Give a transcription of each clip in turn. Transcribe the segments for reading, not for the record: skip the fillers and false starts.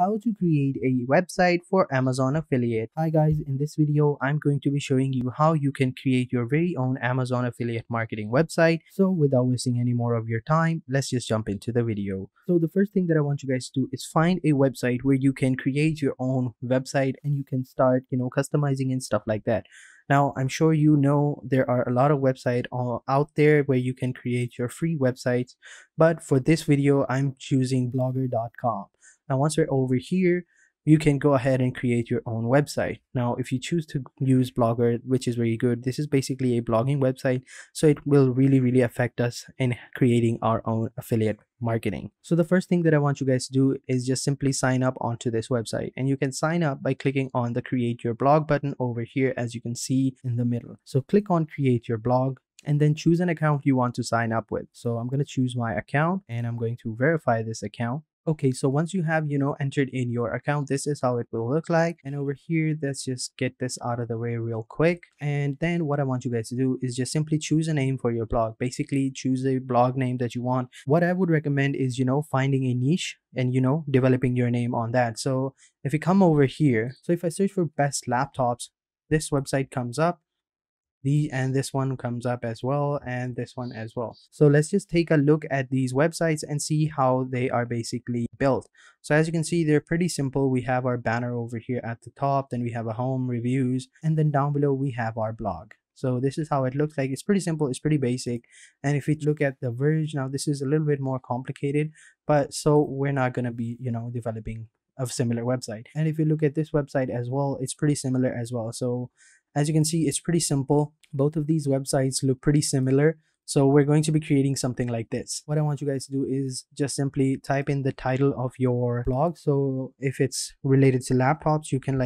how to create a website for Amazon affiliate. Hi guys, in this video I'm going to be showing you how you can create your very own Amazon affiliate marketing website. So without wasting any more of your time, let's just jump into the video. So the first thing that I want you guys to do is find a website where you can create your own website and you can start, customizing and stuff like that. Now, I'm sure you know there are a lot of websites out there where you can create your free websites, but for this video, I'm choosing blogger.com. Now, once we're over here, you can go ahead and create your own website. Now, if you choose to use Blogger, which is very good, this is basically a blogging website, so it will really affect us in creating our own affiliate marketing. So the first thing that I want you guys to do is just simply sign up onto this website, and you can sign up by clicking on the create your blog button over here, as you can see in the middle. So click on create your blog and then choose an account you want to sign up with. So I'm going to choose my account and I'm going to verify this account. Okay, so once you have, entered in your account, this is how it will look like. And over here, let's just get this out of the way real quick. And then what I want you guys to do is just simply choose a name for your blog. Basically, choose a blog name that you want. What I would recommend is, finding a niche and, developing your name on that. So if you come over here, so if I search for best laptops, this website comes up. And this one comes up as well, and this one as well. So let's just take a look at these websites and see how they are basically built. So as you can see, they're pretty simple. We have our banner over here at the top, then we have a home, reviews, and then down below we have our blog. So this is how it looks like. It's pretty simple, it's pretty basic. And if we look at the Verge, now this is a little bit more complicated, but so we're not going to be, developing a similar website. And if you look at this website as well, it's pretty similar as well. So as you can see, it's pretty simple. Both of these websites look pretty similar. So we're going to be creating something like this. What I want you guys to do is just simply type in the title of your blog. So if it's related to laptops, you can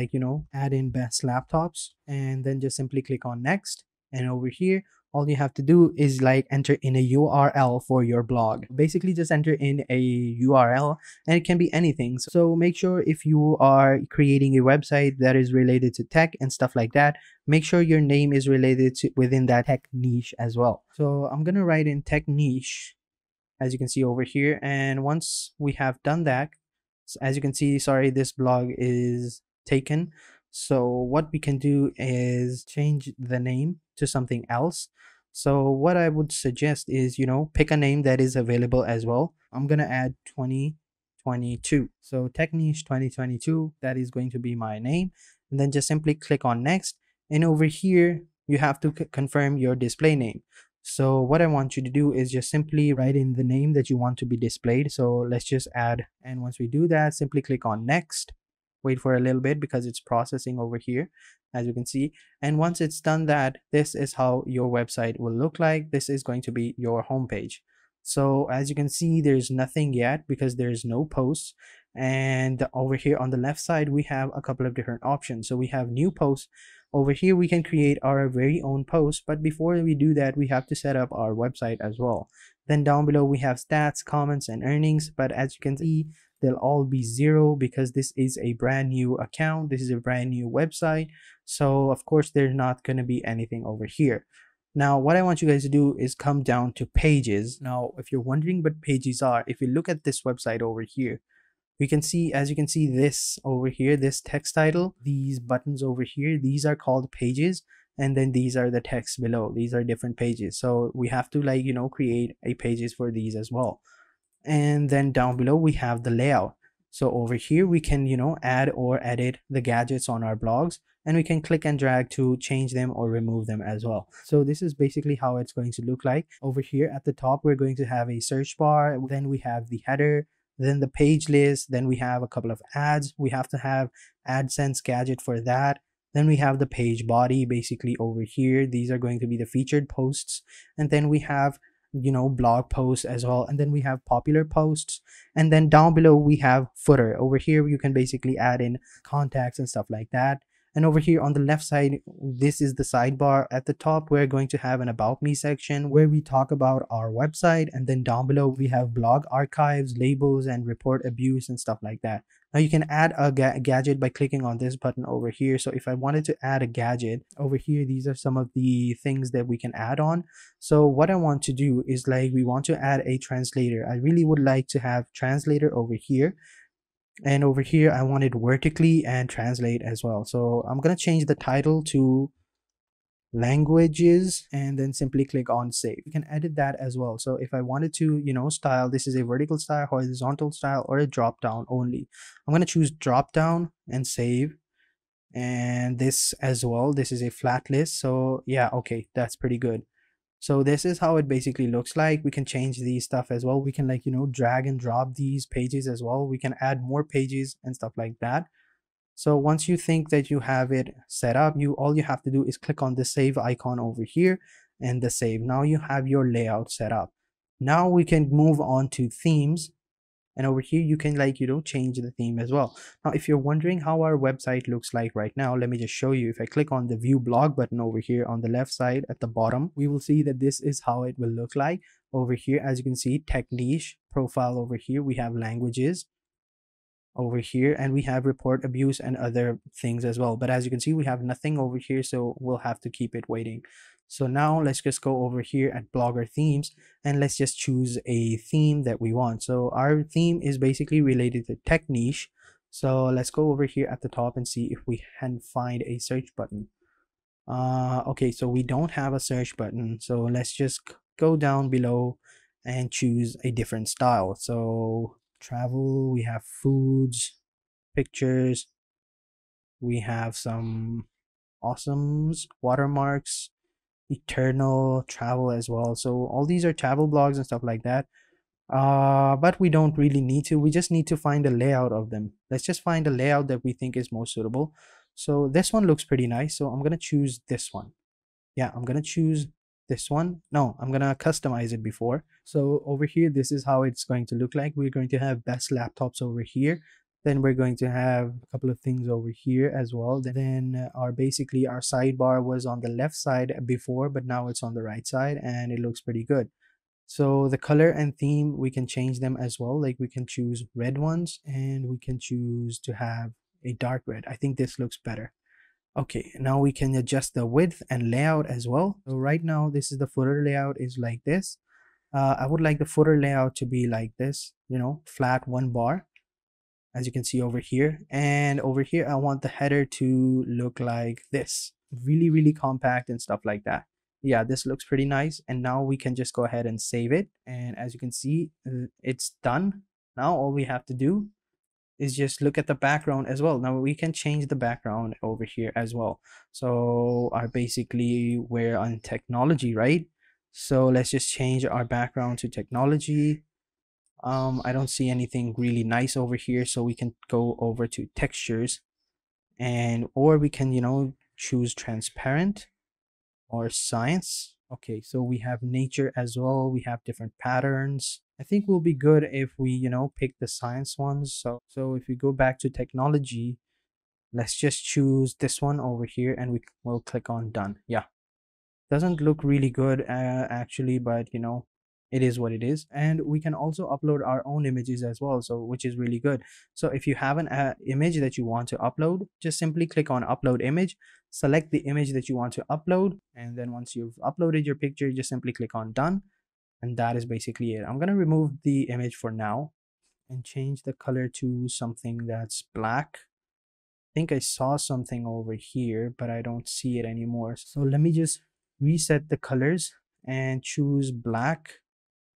add in best laptops and then just simply click on next. And over here, all you have to do is enter in a URL for your blog. Basically just enter in a URL and it can be anything. So make sure if you are creating a website that is related to tech and stuff like that, make sure your name is related to within that tech niche as well. So I'm going to write in tech niche, as you can see over here. And once we have done that, as you can see, sorry, this blog is taken. So what we can do is change the name to something else. So what I would suggest is, pick a name that is available as well. I'm going to add 2022. So Tech Niche 2022, that is going to be my name. And then just simply click on next. And over here, you have to confirm your display name. So what I want you to do is just simply write in the name that you want to be displayed. So let's just add, and once we do that, simply click on next. Wait for a little bit because it's processing over here, as you can see. And once it's done that, this is how your website will look like. This is going to be your homepage. So as you can see, there's nothing yet because there's no posts. And over here on the left side, we have a couple of different options. So we have new posts. Over here, we can create our very own post. But before we do that, we have to set up our website as well. Then down below, we have stats, comments, and earnings. But as you can see, they'll all be 0 because this is a brand new account. This is a brand new website. So of course, there's not going to be anything over here. Now, what I want you guys to do is come down to pages. Now, if you're wondering what pages are, if you look at this website over here, we can see, as you can see, this over here, this text title, these buttons over here, these are called pages. And then these are the text below. These are different pages. So we have to create a pages for these as well. And then down below we have the layout. So over here we can add or edit the gadgets on our blogs, and we can click and drag to change them or remove them as well. So this is basically how it's going to look like. Over here at the top, we're going to have a search bar, then we have the header, then the page list, then we have a couple of ads. We have to have AdSense gadget for that. Then we have the page body basically over here. These are going to be the featured posts, and then we have blog posts as well, and then we have popular posts, and then down below we have footer. Over here you can basically add in contacts and stuff like that. And over here on the left side, this is the sidebar. At the top, we're going to have an about me section where we talk about our website, and then down below we have blog archives, labels, and report abuse and stuff like that. Now you can add a gadget by clicking on this button over here. So if I wanted to add a gadget over here, these are some of the things that we can add on. So what I want to do is we want to add a translator. I really would like to have translator over here. And over here, I want it vertically and translate as well. So I'm going to change the title to languages and then simply click on save. You can edit that as well. So if I wanted to, style, this is a vertical style, horizontal style, or a drop down only. I'm going to choose drop down and save. And this as well, this is a flat list. So yeah, okay, that's pretty good. So this is how it basically looks like. We can change these stuff as well. We can drag and drop these pages as well. We can add more pages and stuff like that. So once you think that you have it set up, all you have to do is click on the save icon over here and the save. Now you have your layout set up. Now we can move on to themes. And over here you can change the theme as well. Now if you're wondering how our website looks like right now, let me just show you. If I click on the view blog button over here on the left side at the bottom, we will see that this is how it will look like. Over here, as you can see, tech niche profile. Over here we have languages over here, and we have report abuse and other things as well. But as you can see, we have nothing over here, so we'll have to keep it waiting. So now let's just go over here at blogger themes, and let's just choose a theme that we want. So our theme is basically related to tech niche. So let's go over here at the top and see if we can find a search button. Okay, so we don't have a search button, so let's just go down below and choose a different style. So travel, we have foods, pictures, we have some awesomes, watermarks, eternal, travel as well. So all these are travel blogs and stuff like that. But we don't really need to. We just need to find a layout of them. Let's just find a layout that we think is most suitable. So this one looks pretty nice, so I'm gonna choose this one. Yeah, I'm gonna choose this one. No, I'm gonna customize it before. So over here, this is how it's going to look like. We're going to have best laptops over here. Then we're going to have a couple of things over here as well. Then our sidebar was on the left side before, but now it's on the right side and it looks pretty good. So the color and theme, we can change them as well. Like we can choose red ones and we can choose to have a dark red. I think this looks better. Okay, now we can adjust the width and layout as well. So right now, this is the footer layout is like this. I would like the footer layout to be like this, flat one bar, as you can see over here. And over here, I want the header to look like this, really, really compact and stuff like that. Yeah, this looks pretty nice. And now we can just go ahead and save it. And as you can see, it's done. Now all we have to do is just look at the background as well. Now we can change the background over here as well. So we're on technology, right? So let's just change our background to technology. I don't see anything really nice over here, so we can go over to textures, or we can choose transparent or science. Okay, so we have nature as well. We have different patterns. I think will be good if we pick the science ones. So if we go back to technology, let's just choose this one over here and we will click on done. Yeah, doesn't look really good actually, but it is what it is. And we can also upload our own images as well, so which is really good. So if you have an image that you want to upload, just simply click on upload image, select the image that you want to upload, and then once you've uploaded your picture, just simply click on done. And that is basically it. I'm going to remove the image for now and change the color to something that's black. I think I saw something over here, but I don't see it anymore. So let me just reset the colors and choose black.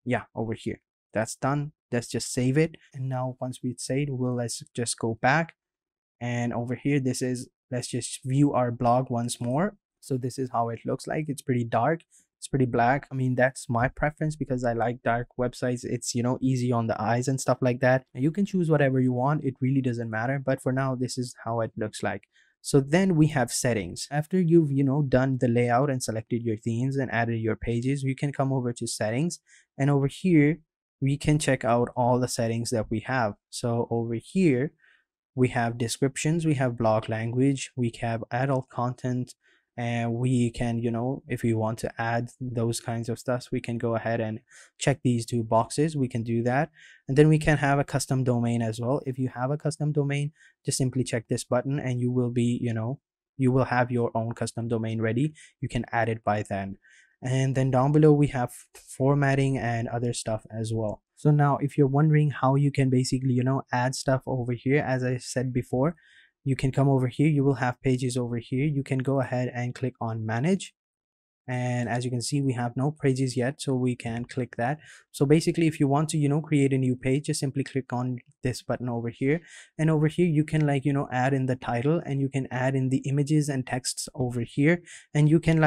Yeah, over here. That's done. Let's just save it. And now once we save, let's just go back. And over here, let's just view our blog once more. So this is how it looks like. It's pretty dark. It's pretty black. I mean, that's my preference because I like dark websites. It's, easy on the eyes and stuff like that. And you can choose whatever you want. It really doesn't matter. But for now, this is how it looks like. So then we have settings. After you've, done the layout and selected your themes and added your pages, you can come over to settings. And over here, we can check out all the settings that we have. So over here, we have descriptions, we have blog language, we have adult content, and we can, if we want to add those kinds of stuff, we can go ahead and check these two boxes. We can do that. And then we can have a custom domain as well. If you have a custom domain, just simply check this button and you will be, you will have your own custom domain ready. You can add it by then. And then down below we have formatting and other stuff as well. So now if you're wondering how you can basically, add stuff over here, as I said before, you can come over here, you will have pages over here. You can go ahead and click on manage, and as you can see we have no pages yet, so we can click that. So basically if you want to create a new page, just simply click on this button over here, and over here you can add in the title, and you can add in the images and texts over here, and you can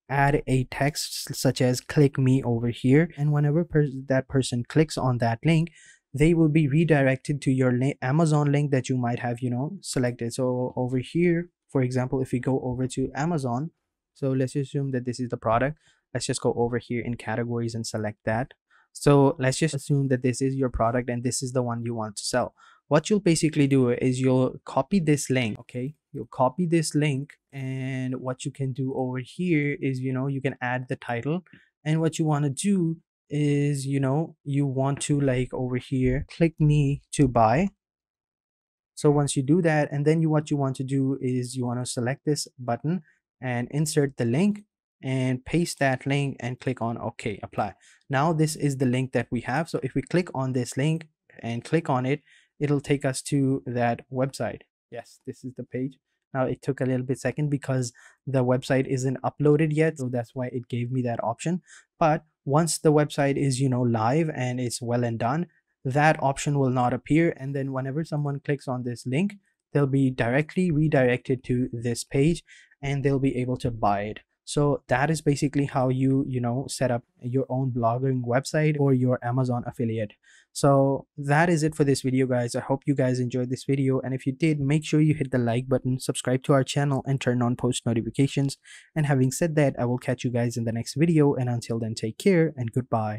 add a text such as click me over here, and whenever that person clicks on that link, they will be redirected to your Amazon link that you might have selected. So over here, for example, if we go over to Amazon, so let's assume that this is the product. Let's just go over here in categories and select that. So let's just assume that this is your product and this is the one you want to sell. What you'll basically do is you'll copy this link. Okay, you'll copy this link, and what you can do over here is you can add the title, and what you want to do is you want to over here click me to buy. So once you do that, and then what you want to do is you want to select this button and insert the link and paste that link and click on OK, apply. Now this is the link that we have. So if we click on this link and click on it, it'll take us to that website. Yes, this is the page. Now it took a little bit second because the website isn't uploaded yet, so that's why it gave me that option. But once the website is live and it's well and done, that option will not appear, and then whenever someone clicks on this link, they'll be directly redirected to this page and they'll be able to buy it. So that is basically how you set up your own blogging website or your Amazon affiliate. So that is it for this video, guys. I hope you guys enjoyed this video, and if you did, make sure you hit the like button, subscribe to our channel, and turn on post notifications. And having said that, I will catch you guys in the next video, and until then, take care and goodbye.